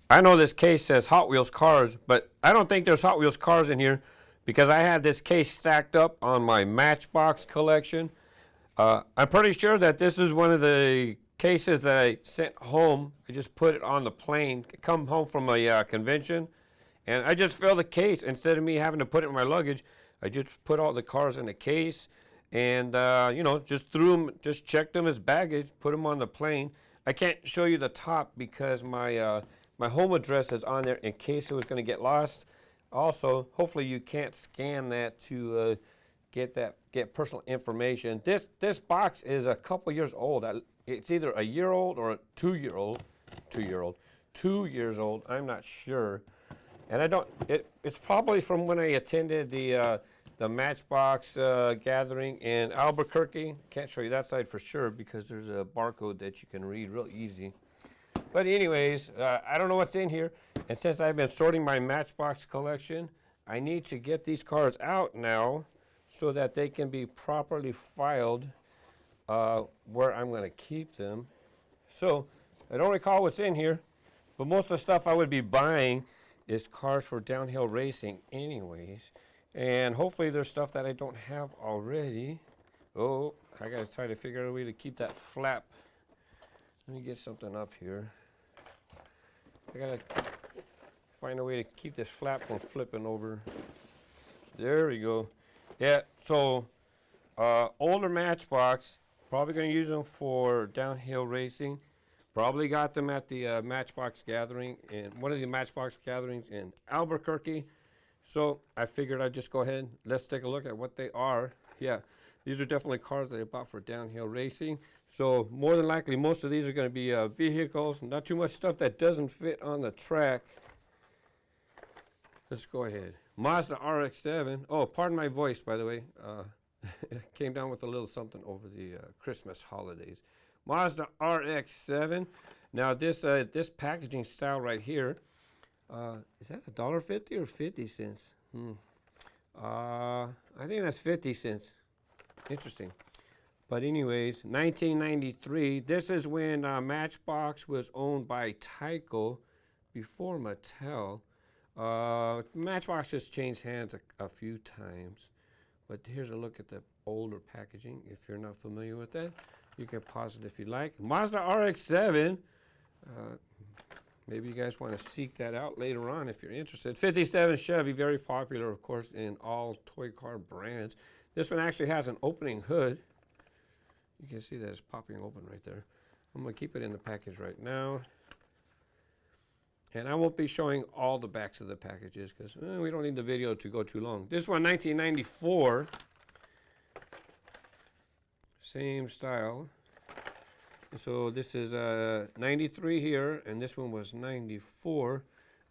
I know this case says Hot Wheels cars, but I don't think there's Hot Wheels cars in here because I have this case stacked up on my Matchbox collection. I'm pretty sure that this is one of the cases that I sent home. I just put it on the plane, come home from a convention, and I just filled the case. Instead of me having to put it in my luggage, I just put all the cars in the case and, you know, just threw them, just checked them as baggage, put them on the plane. I can't show you the top because my home address is on there in case it was going to get lost. Also, hopefully you can't scan that to get personal information. This box is a couple years old. It's either a year old or a 2 year old. 2 years old. I'm not sure. And I don't. It's probably from when I attended the Matchbox gathering in Albuquerque. Can't show you that side for sure because there's a barcode that you can read real easy. But anyways, I don't know what's in here. And since I've been sorting my Matchbox collection, I need to get these cars out now so that they can be properly filed where I'm going to keep them. So I don't recall what's in here, but most of the stuff I would be buying is cars for downhill racing anyways. And hopefully there's stuff that I don't have already. Oh, I got to try to figure out a way to keep that flap. Let me get something up here. I got to find a way to keep this flap from flipping over. There we go. Yeah, so older Matchbox, probably going to use them for downhill racing. Probably got them at the Matchbox Gathering, in one of the Matchbox gatherings in Albuquerque. So I figured I'd just go ahead, let's take a look at what they are. Yeah, these are definitely cars that I bought for downhill racing. So more than likely, most of these are going to be vehicles, not too much stuff that doesn't fit on the track. Let's go ahead. Mazda Rx-7. Oh, pardon my voice, by the way. It came down with a little something over the Christmas holidays. Mazda Rx-7. Now this packaging style right here, is that $1.50 or 50 cents? I think that's 50 cents. Interesting. But anyways, 1993. This is when Matchbox was owned by Tyco before Mattel. Matchbox just changed hands a few times. But here's a look at the older packaging. If you're not familiar with that, you can pause it if you like. Mazda RX-7. Maybe you guys want to seek that out later on if you're interested. 57 Chevy, very popular, of course, in all toy car brands. This one actually has an opening hood. You can see that it's popping open right there. I'm going to keep it in the package right now. And I won't be showing all the backs of the packages because we don't need the video to go too long. This one, 1994. Same style. So this is 93 here, and this one was 94.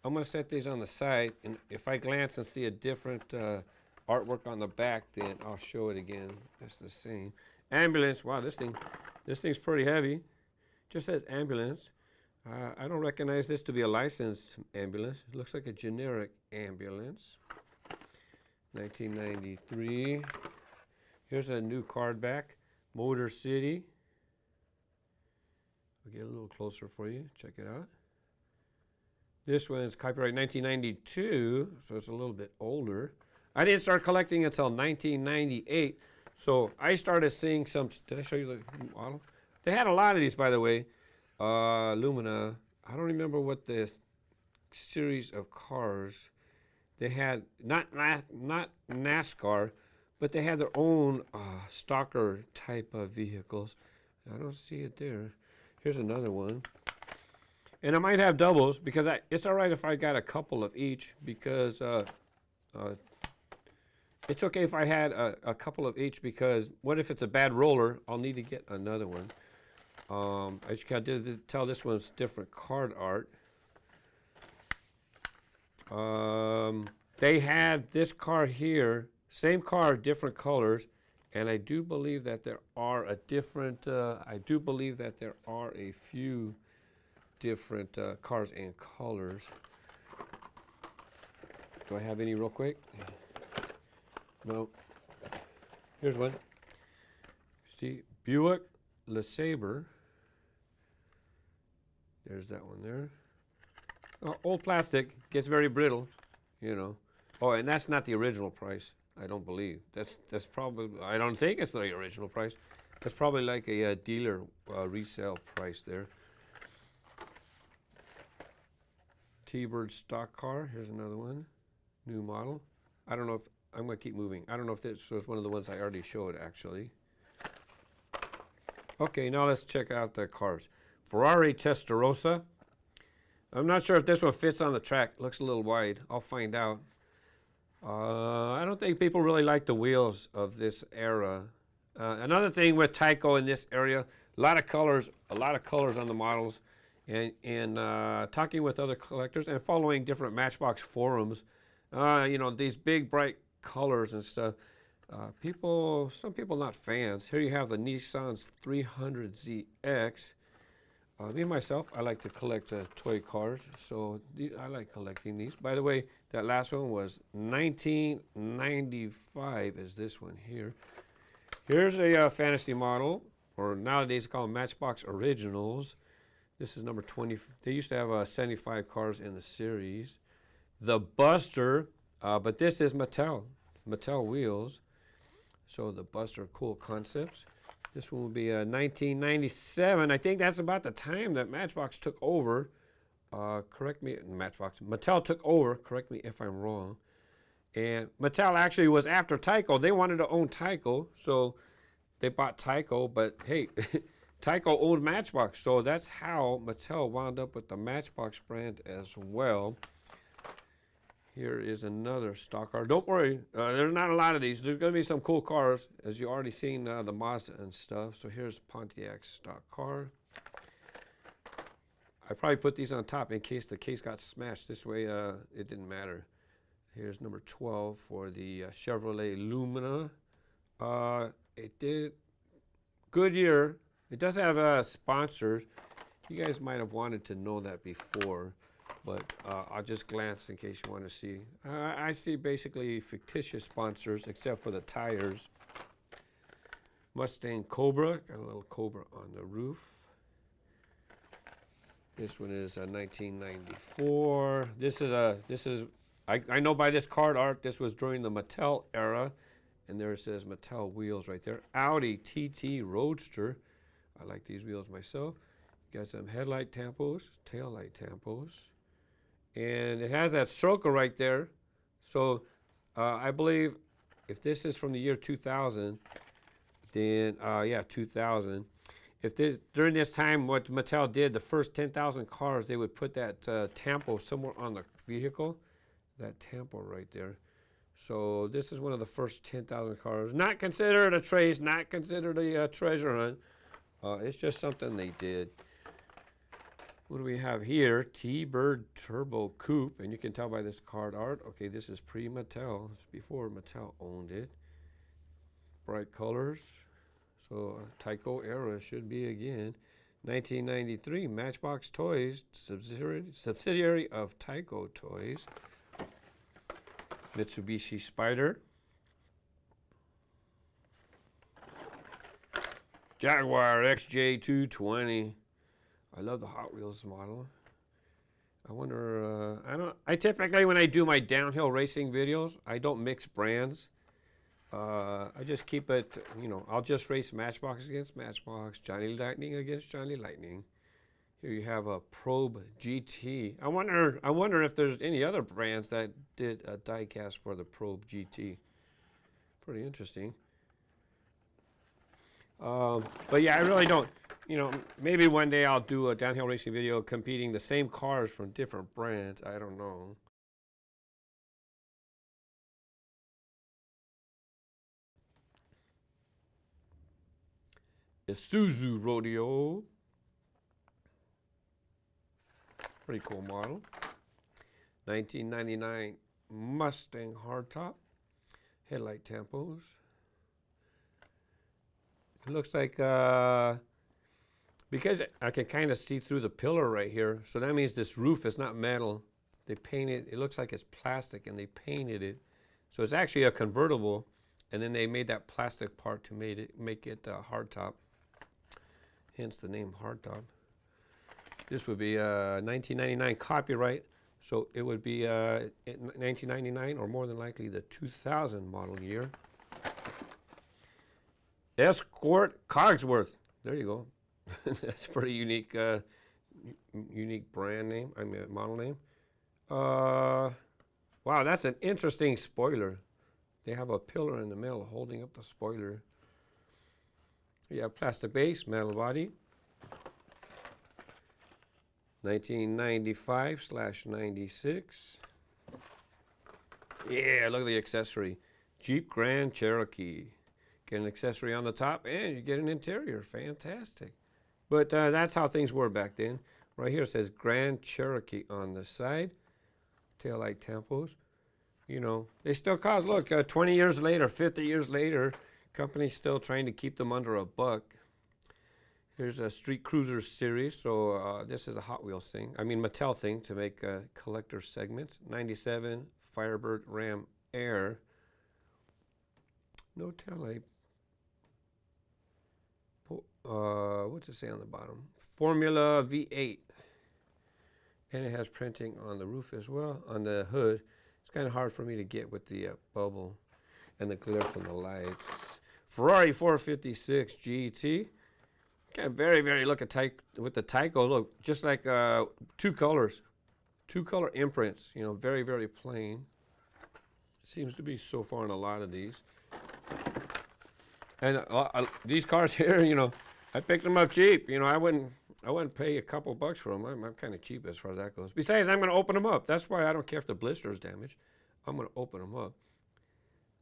I'm going to set these on the side, and if I glance and see a different artwork on the back, then I'll show it again. It's the same. Ambulance. Wow, this thing's pretty heavy. Just says ambulance. I don't recognize this to be a licensed ambulance. It looks like a generic ambulance. 1993. Here's a new card back. Motor City. I'll get a little closer for you. Check it out. This one's copyright 1992, so it's a little bit older. I didn't start collecting until 1998. So I started seeing some. Did I show you the model? They had a lot of these, by the way. Lumina. I don't remember what the series of cars they had. Not NASCAR, but they had their own stalker type of vehicles. I don't see it there. Here's another one. And I might have doubles because it's all right if I got a couple of each because it's okay if I had a couple of each because what if it's a bad roller? I'll need to get another one. I just got to tell this one's different card art. They had this car here, same car, different colors, and I do believe that there are a few different cars and colors. Do I have any real quick? No. Here's one. See, Buick LeSabre. There's that one there. Old plastic gets very brittle, you know. Oh, and that's not the original price, I don't believe. That's probably, I don't think it's the original price. That's probably like a dealer resale price there. T-Bird stock car, here's another one, new model. I don't know if, I'm gonna keep moving. I don't know if this was one of the ones I already showed actually. Okay, now let's check out the cars. Ferrari Testarossa. I'm not sure if this one fits on the track. Looks a little wide. I'll find out. I don't think people really like the wheels of this era. Another thing with Tyco in this area, a lot of colors on the models, and talking with other collectors and following different Matchbox forums, you know, these big bright colors and stuff. Some people not fans. Here you have the Nissan's 300ZX. Me myself, I like to collect toy cars, so I like collecting these. By the way, that last one was 1995 is this one here. Here's a fantasy model, or nowadays called Matchbox Originals. This is number 20. They used to have 75 cars in the series. The Buster, but this is Mattel wheels. So the Buster, cool concepts. This one will be 1997. I think that's about the time that Matchbox took over. Correct me, Mattel took over. Correct me if I'm wrong. And Mattel actually was after Tyco. They wanted to own Tyco, so they bought Tyco. But hey, Tyco owned Matchbox, so that's how Mattel wound up with the Matchbox brand as well. Here is another stock car. Don't worry, there's not a lot of these. There's going to be some cool cars, as you already seen the Mazda and stuff. So here's Pontiac stock car. I probably put these on top in case the case got smashed. This way, it didn't matter. Here's number 12 for the Chevrolet Lumina. It did good year. It does have sponsors. You guys might have wanted to know that before. But I'll just glance in case you want to see. I see basically fictitious sponsors, except for the tires. Mustang Cobra, got a little Cobra on the roof. This one is 1994. I know by this card art, this was during the Mattel era, and there it says Mattel wheels right there. Audi TT Roadster. I like these wheels myself. You got some headlight temples, tail light temples. And it has that stroker right there. So I believe if this is from the year 2000, then yeah, 2000. If this, during this time, what Mattel did, the first 10,000 cars, they would put that tampo somewhere on the vehicle. That tampo right there. So this is one of the first 10,000 cars. Not considered a trace, not considered a treasure hunt. It's just something they did. What do we have here? T-Bird Turbo Coupe, and you can tell by this card art. Okay, this is pre-Mattel. It's before Mattel owned it. Bright colors. So Tyco era should be again. 1993, Matchbox Toys, subsidiary of Tyco Toys. Mitsubishi Spyder. Jaguar XJ220. I love the Hot Wheels model. I wonder, I typically, when I do my downhill racing videos, I don't mix brands. I just keep it, you know, I'll just race Matchbox against Matchbox, Johnny Lightning against Johnny Lightning. Here you have a Probe GT. I wonder if there's any other brands that did a diecast for the Probe GT. Pretty interesting. But yeah, I really don't. You know, maybe one day I'll do a downhill racing video competing the same cars from different brands. I don't know. Isuzu Rodeo. Pretty cool model. 1999 Mustang Hardtop. Headlight temples. It looks like, because I can kind of see through the pillar right here, so that means this roof is not metal. They painted, it looks like it's plastic, and they painted it. So it's actually a convertible, and then they made that plastic part to make it hardtop. Hence the name hardtop. This would be 1999 copyright, so it would be 1999 or more than likely the 2000 model year. Escort Cogsworth. There you go. That's a pretty unique, unique brand name. I mean, model name. Wow, that's an interesting spoiler. They have a pillar in the middle holding up the spoiler. You have plastic base, metal body. 1995/96. Yeah, look at the accessory. Jeep Grand Cherokee. Get an accessory on the top and you get an interior. Fantastic. But that's how things were back then. Right here it says Grand Cherokee on the side. Taillight Temples. You know, they still cost, look, 20 years later, 50 years later, companies still trying to keep them under $1. Here's a Street Cruiser series, so this is a Hot Wheels thing. I mean, Mattel thing to make collector segments. 97 Firebird Ram Air. No taillight. What's it say on the bottom? Formula V8. And it has printing on the roof as well, on the hood. It's kind of hard for me to get with the bubble and the glare from the lights. Ferrari 456 GT. Kind of very look at with the Tyco. Look, just like two color imprints. You know, very plain. Seems to be so far in a lot of these. And these cars here, you know, I picked them up cheap. You know, I wouldn't pay a couple bucks for them. I'm kind of cheap as far as that goes. Besides, I'm going to open them up. That's why I don't care if the blister is damaged. I'm going to open them up.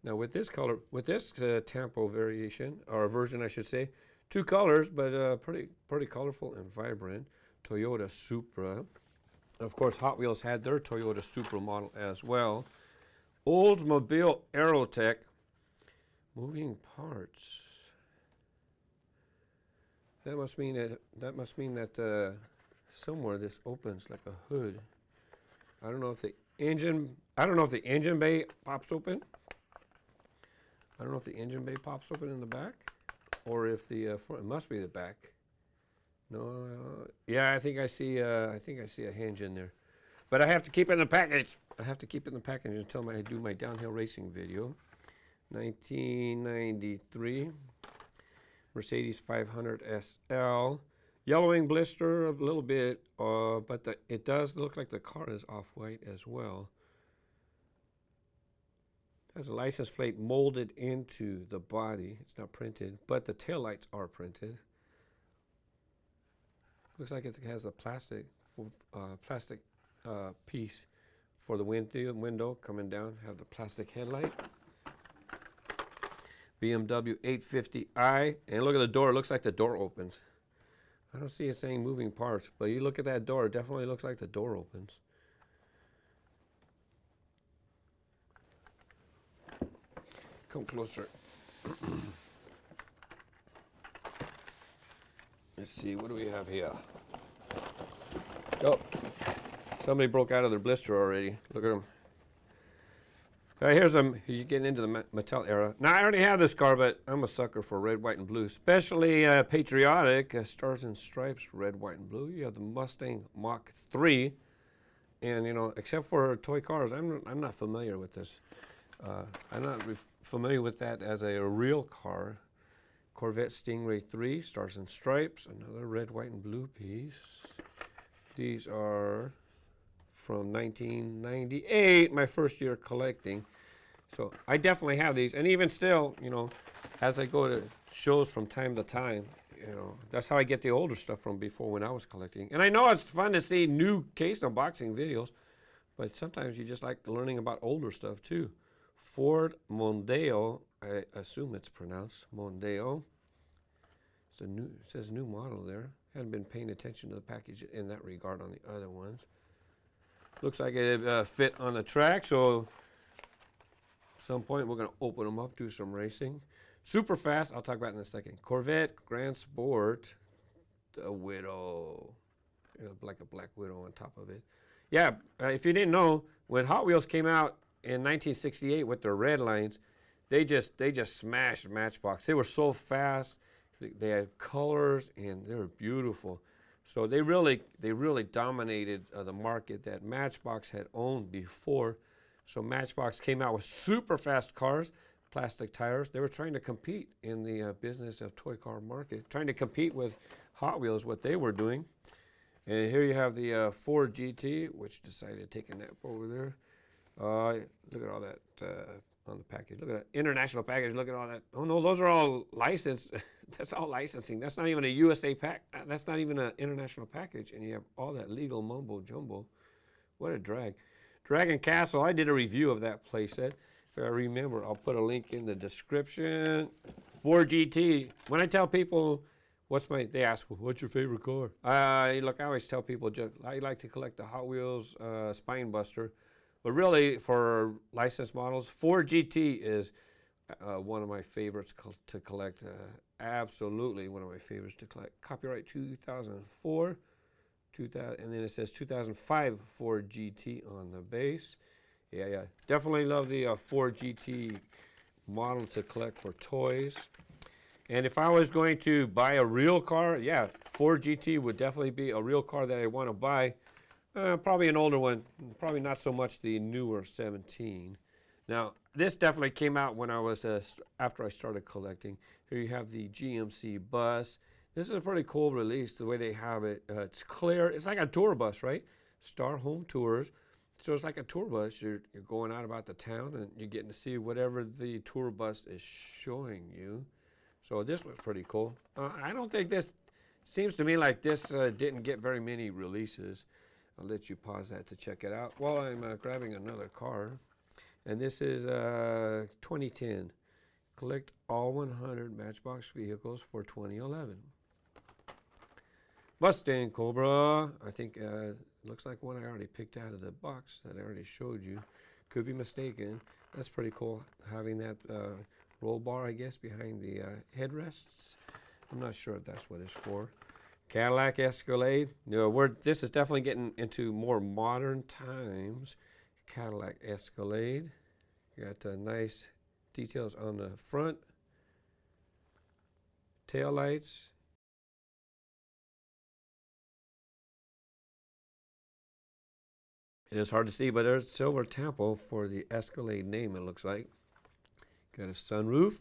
Now with this color, with this Tampo variation, or version I should say, two colors, but pretty colorful and vibrant. Toyota Supra. Of course, Hot Wheels had their Toyota Supra model as well. Oldsmobile Aerotech. Moving parts. That must mean that somewhere this opens like a hood. I don't know if the engine bay pops open. I don't know if the engine bay pops open in the back, or if the it must be the back. No, yeah, I think I see a hinge in there, but I have to keep it in the package. I have to keep it in the package until I do my downhill racing video. 1993 Mercedes 500 SL. Yellowing blister a little bit, but it does look like the car is off-white as well. Has a license plate molded into the body. It's not printed, but the taillights are printed. Looks like it has a plastic piece for the window coming down. Have the plastic headlight. BMW 850i, and look at the door. It looks like the door opens. I don't see it saying moving parts, but you look at that door, it definitely looks like the door opens. Come closer. Let's see, what do we have here? Oh, somebody broke out of their blister already. Look at them. Here's them. You're getting into the Mattel era. Now, I already have this car, but I'm a sucker for red, white, and blue. Especially patriotic, stars and stripes, red, white, and blue. You have the Mustang Mach 3. And, you know, except for toy cars, I'm not familiar with this. I'm not familiar with that as a real car. Corvette Stingray 3, stars and stripes. Another red, white, and blue piece. These are from 1998, my first year collecting. So I definitely have these, and even still, you know, as I go to shows from time to time, you know, that's how I get the older stuff from before when I was collecting. And I know it's fun to see new case unboxing videos, but sometimes you just like learning about older stuff too. Ford Mondeo, I assume it's pronounced Mondeo. It says new model there. Hadn't been paying attention to the package in that regard on the other ones. Looks like it fit on the track, so at some point we're going to open them up, do some racing. Super fast, I'll talk about it in a second. Corvette Grand Sport, the Widow, like a black Widow on top of it. Yeah, if you didn't know, when Hot Wheels came out in 1968 with their red lines, they just smashed Matchbox. They were so fast. They had colors and they were beautiful. So they really dominated the market that Matchbox had owned before. So Matchbox came out with super fast cars, plastic tires. They were trying to compete in the business of toy car market, trying to compete with Hot Wheels, what they were doing. And here you have the Ford GT, which decided to take a nap over there. Look at all that on the package. Look at that international package. Look at all that. Oh no, those are all licensed. That's all licensing. That's not even a USA pack. That's not even an international package. And you have all that legal mumbo jumbo. What a drag. Dragon Castle. I did a review of that playset. If I remember, I'll put a link in the description. Ford GT. When I tell people they ask, well, what's your favorite car? Look, I always tell people I like to collect the Hot Wheels Spine Buster. But really, for licensed models, Ford GT is one of my favorites to collect. Absolutely one of my favorites to collect. Copyright 2004, and then it says 2005 Ford GT on the base. Yeah. Definitely love the Ford GT model to collect for toys. And if I was going to buy a real car, yeah, Ford GT would definitely be a real car that I want to buy. Probably an older one, probably not so much the newer 17. Now, this definitely came out when I was, after I started collecting. Here you have the GMC Bus. This is a pretty cool release, the way they have it. It's clear, it's like a tour bus, right? Star Home Tours. So it's like a tour bus. You're going out about the town and you're getting to see whatever the tour bus is showing you. So this was pretty cool. I don't think this, seems to me like this didn't get very many releases. I'll let you pause that to check it out while I'm grabbing another car. And this is 2010. Collect all 100 Matchbox vehicles for 2011. Mustang Cobra. I think looks like one I already picked out of the box that I already showed you. Could be mistaken. That's pretty cool, having that roll bar, I guess, behind the headrests. I'm not sure if that's what it's for. Cadillac Escalade. No, this is definitely getting into more modern times. Cadillac Escalade. Got nice details on the front. Tail lights. It is hard to see, but there's silver temple for the Escalade name, it looks like. Got a sunroof.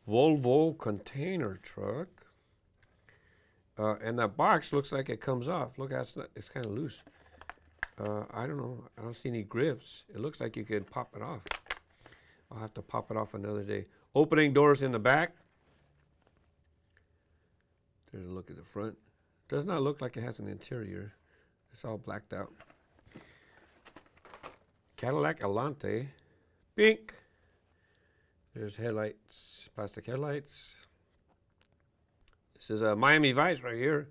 Volvo container truck. And that box looks like it comes off. Look, it's kind of loose. I don't know. I don't see any grips. It looks like you could pop it off. I'll have to pop it off another day. Opening doors in the back. There's a look at the front. Does not look like it has an interior. It's all blacked out. Cadillac Alante. Pink. There's headlights, plastic headlights. This is a Miami Vice right here.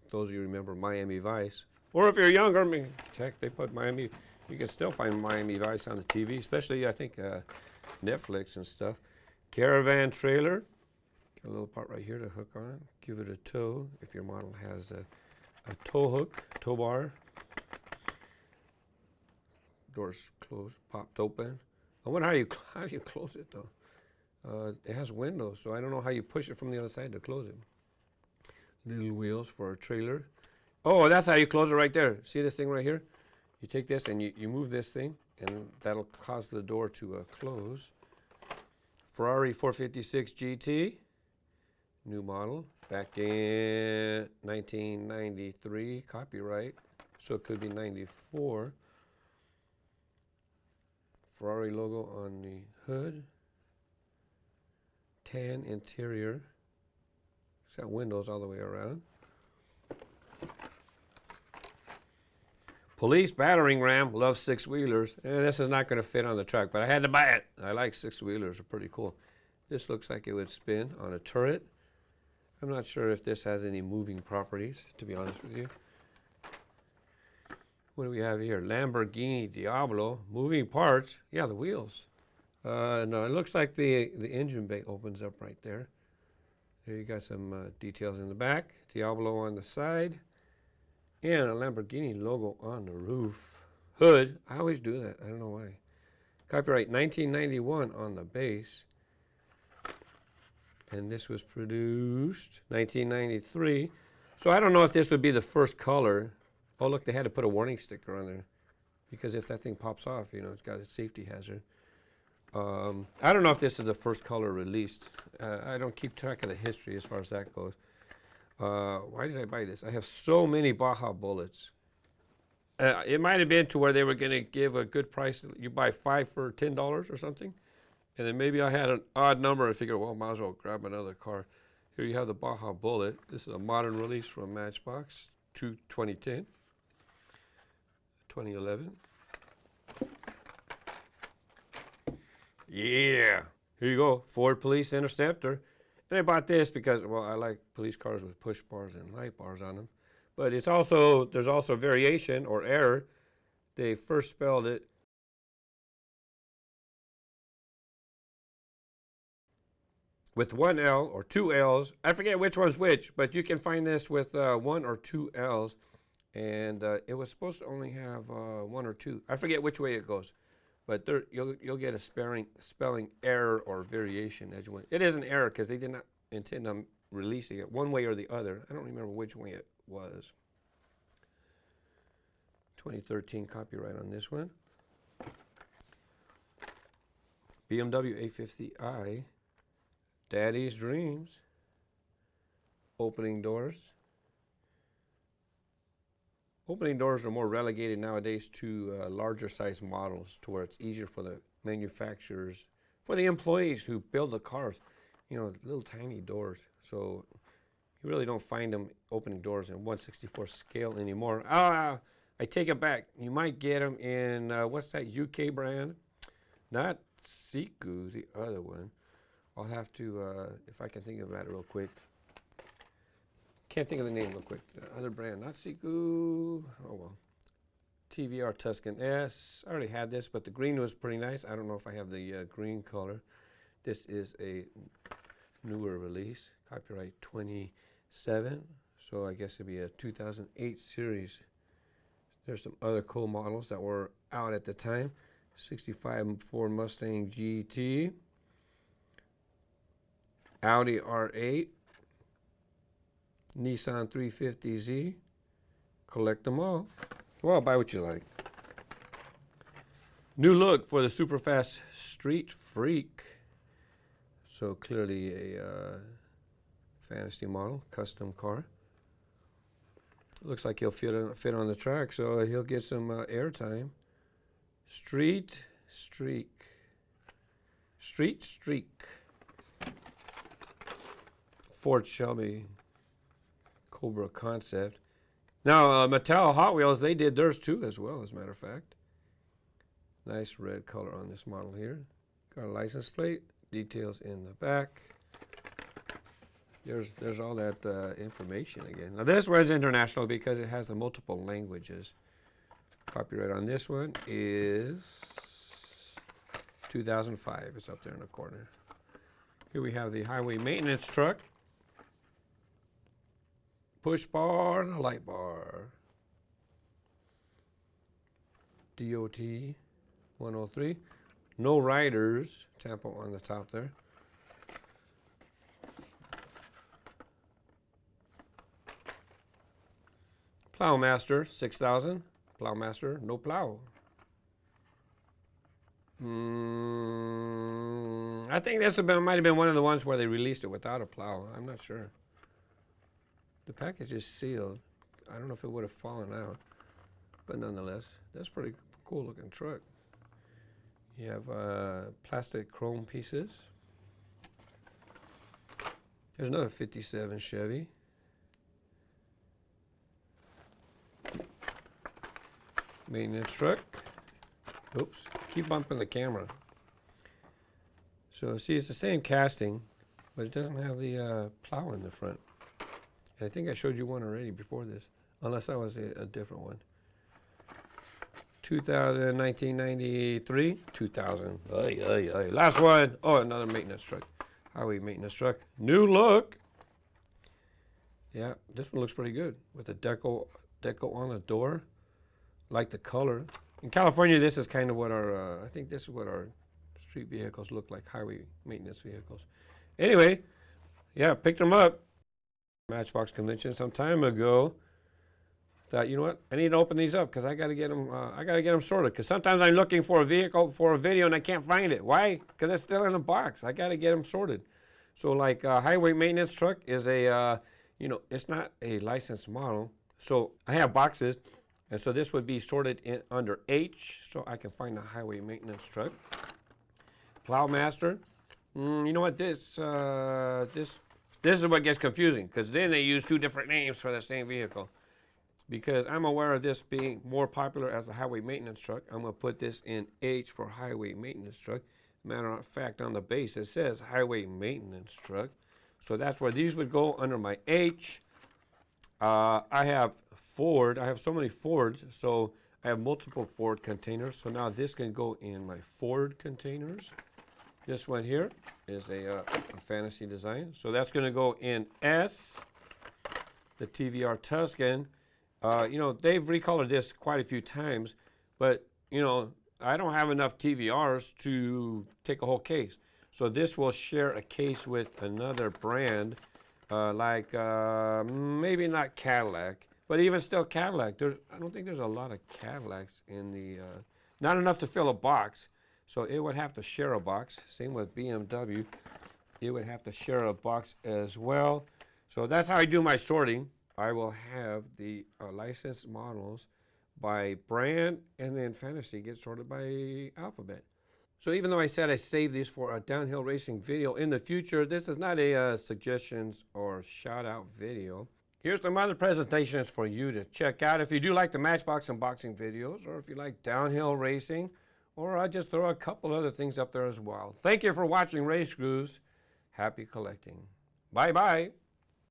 If those of you remember Miami Vice. Or if you're younger, I mean, heck, they put Miami, you can still find Miami Vice on the TV, especially, I think, Netflix and stuff. Caravan trailer. Got a little part right here to hook on. Give it a tow if your model has a tow hook, tow bar. Doors closed, popped open. I wonder how do you close it though? It has windows, so I don't know how you push it from the other side to close it. Little wheels for a trailer. Oh, that's how you close it right there. See this thing right here? You take this and you move this thing, and that'll cause the door to close. Ferrari 456 GT, new model, back in 1993, copyright, so it could be 94. Ferrari logo on the hood. Tan interior. It's got windows all the way around. Police battering ram. Love six-wheelers. This is not going to fit on the truck, but I had to buy it. I like six-wheelers. They're pretty cool. This looks like it would spin on a turret. I'm not sure if this has any moving properties, to be honest with you. What do we have here? Lamborghini Diablo. Moving parts. Yeah, the wheels. No, it looks like the engine bay opens up right there. There you got some details in the back. Diablo on the side. And a Lamborghini logo on the roof. Hood. I always do that. I don't know why. Copyright 1991 on the base. And this was produced 1993. So I don't know if this would be the first color. Oh, look, they had to put a warning sticker on there. Because if that thing pops off, you know, it's got a safety hazard. I don't know if this is the first color released. I don't keep track of the history as far as that goes. Why did I buy this? I have so many Baja Bullets. It might have been to where they were going to give a good price. You buy 5 for $10 or something. And then maybe I had an odd number and figured, well, might as well grab another car. Here you have the Baja Bullet. This is a modern release from Matchbox, 2010, 2011. Yeah, here you go, Ford Police Interceptor. And I bought this because, well, I like police cars with push bars and light bars on them. But it's also, there's also variation or error. They first spelled it with one L or two L's. I forget which one's which, but you can find this with 1 or 2 L's. And it was supposed to only have 1 or 2. I forget which way it goes. But there, you'll get a spelling error or variation as you went. It is an error because they did not intend on releasing it one way or the other. I don't remember which way it was. 2013 copyright on this one. BMW A50i. Daddy's Dreams. Opening doors. Opening doors are more relegated nowadays to larger size models to where it's easier for the manufacturers, for the employees who build the cars, you know, little tiny doors. So you really don't find them opening doors in 1/64 scale anymore. I take it back. You might get them in, what's that UK brand? Not Siku, the other one. I'll have to, if I can think about it real quick. Can't think of the name real quick. The other brand, not Siku. Oh well. TVR Tuscan S. I already had this, but the green was pretty nice. I don't know if I have the green color. This is a newer release, copyright 27. So I guess it'd be a 2008 series. There's some other cool models that were out at the time. 65 Ford Mustang GT. Audi R8. Nissan 350Z. Collect them all. Well, buy what you like. New look for the Superfast Street Freak. So clearly a fantasy model, custom car. Looks like he'll fit on the track, so he'll get some airtime. Street Streak. Street Streak. Ford Shelby Cobra concept. Now, Mattel Hot Wheels, they did theirs too as well, as a matter of fact. Nice red color on this model here. Got a license plate. Details in the back. There's all that information again. Now, this one's international because it has the multiple languages. Copyright on this one is 2005. It's up there in the corner. Here we have the highway maintenance truck. Push bar and a light bar. DOT 103. No riders. Tempo on the top there. Plowmaster 6000. Plowmaster, no plow. I think this might have been one of the ones where they released it without a plow. I'm not sure. The package is sealed. I don't know if it would have fallen out, but nonetheless, that's a pretty cool looking truck. You have plastic chrome pieces. There's another 57 Chevy. Maintenance truck. Oops, keep bumping the camera. So see, it's the same casting, but it doesn't have the plow in the front. I think I showed you one already before this, unless that was a different one. 2000, 1993, 2000. Last one. Oh, another maintenance truck. Highway maintenance truck. New look. Yeah, this one looks pretty good with the deco on the door. Like the color. In California, this is kind of what our, I think this is what our street vehicles look like, highway maintenance vehicles. Anyway, yeah, picked them up. Matchbox convention some time ago. Thought, you know what? I need to open these up because I got to get them. I got to get them sorted. Because sometimes I'm looking for a vehicle for a video and I can't find it. Why? Because it's still in a box. I got to get them sorted. So like highway maintenance truck is a, you know, it's not a licensed model. So I have boxes, and so this would be sorted in under H, so I can find the highway maintenance truck. Plowmaster. You know what? This is what gets confusing because then they use two different names for the same vehicle. Because I'm aware of this being more popular as a highway maintenance truck, I'm going to put this in H for highway maintenance truck. Matter of fact, on the base it says highway maintenance truck. So that's where these would go under my H. I have Ford. I have so many Fords, so I have multiple Ford containers. So now this can go in my Ford containers. This one here is a fantasy design. So that's going to go in S, the Tvr Tuscan. You know, they've recolored this quite a few times, but, you know, I don't have enough TVRs to take a whole case. So this will share a case with another brand, like maybe not Cadillac, but even still Cadillac. I don't think there's a lot of Cadillacs in the, not enough to fill a box. So it would have to share a box. Same with BMW. It would have to share a box as well. So that's how I do my sorting. I will have the licensed models by brand, and then fantasy gets sorted by alphabet. So even though I said I saved these for a downhill racing video in the future, this is not a suggestions or shout out video. Here's some other presentations for you to check out if you do like the Matchbox unboxing videos, or if you like downhill racing, or I'll just throw a couple other things up there as well. Thank you for watching RaceGrooves. Happy collecting. Bye bye.